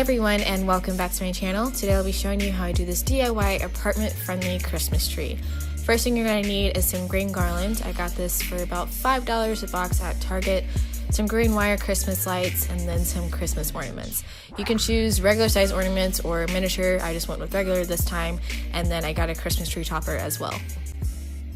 everyone, and welcome back to my channel. Today I'll be showing you how I do this DIY apartment-friendly Christmas tree. First thing you're going to need is some green garland. I got this for about $5 a box at Target, some green wire Christmas lights, and then some Christmas ornaments. You can choose regular size ornaments or miniature. I just went with regular this time, and then I got a Christmas tree topper as well.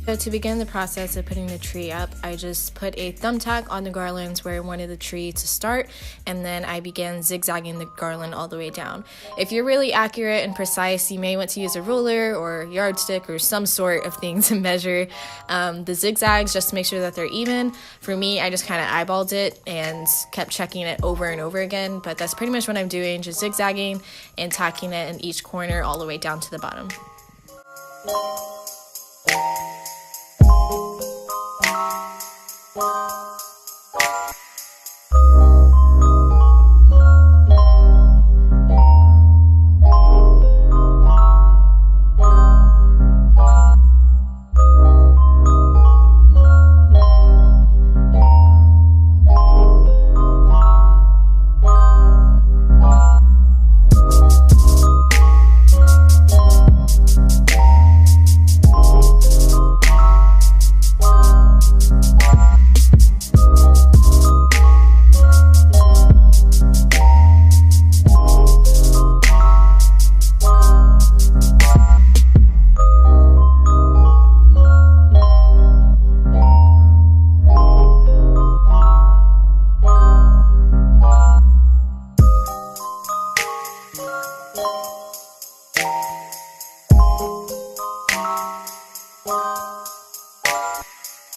So to begin the process of putting the tree up, I just put a thumbtack on the garlands where I wanted the tree to start, and then I began zigzagging the garland all the way down. If you're really accurate and precise, you may want to use a ruler or yardstick or some sort of thing to measure the zigzags just to make sure that they're even. For me, I just kind of eyeballed it and kept checking it over and over again, but that's pretty much what I'm doing, just zigzagging and tacking it in each corner all the way down to the bottom.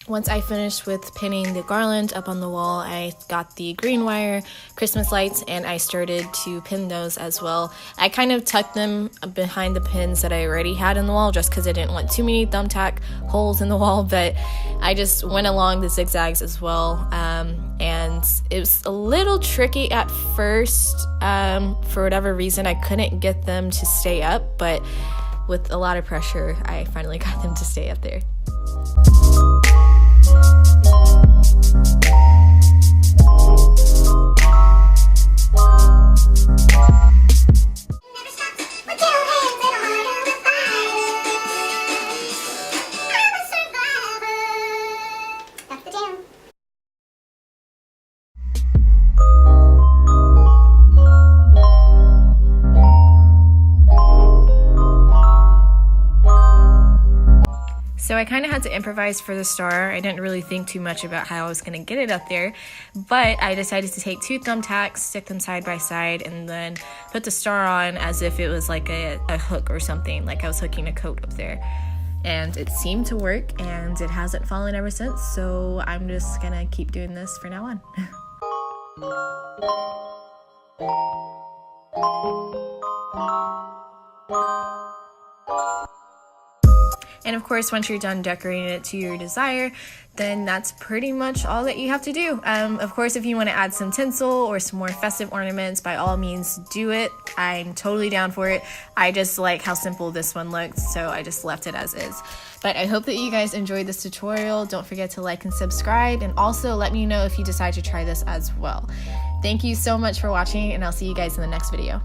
Once I finished with pinning the garland up on the wall, I got the green wire Christmas lights and I started to pin those as well. I kind of tucked them behind the pins that I already had in the wall just because I didn't want too many thumbtack holes in the wall, but I just went along the zigzags as well. And it was a little tricky at first. For whatever reason, I couldn't get them to stay up, but with a lot of pressure, I finally got them to stay up there. So I kind of had to improvise for the star. I didn't really think too much about how I was going to get it up there, but I decided to take two thumbtacks, stick them side by side, and then put the star on as if it was like a hook or something, like I was hooking a coat up there. And it seemed to work, and it hasn't fallen ever since, so I'm just going to keep doing this for now on. And of course, once you're done decorating it to your desire, then that's pretty much all that you have to do. Of course, if you want to add some tinsel or some more festive ornaments, by all means do it. I'm totally down for it. I just like how simple this one looked, so I just left it as is. But I hope that you guys enjoyed this tutorial. Don't forget to like and subscribe, and also let me know if you decide to try this as well. Thank you so much for watching, and I'll see you guys in the next video.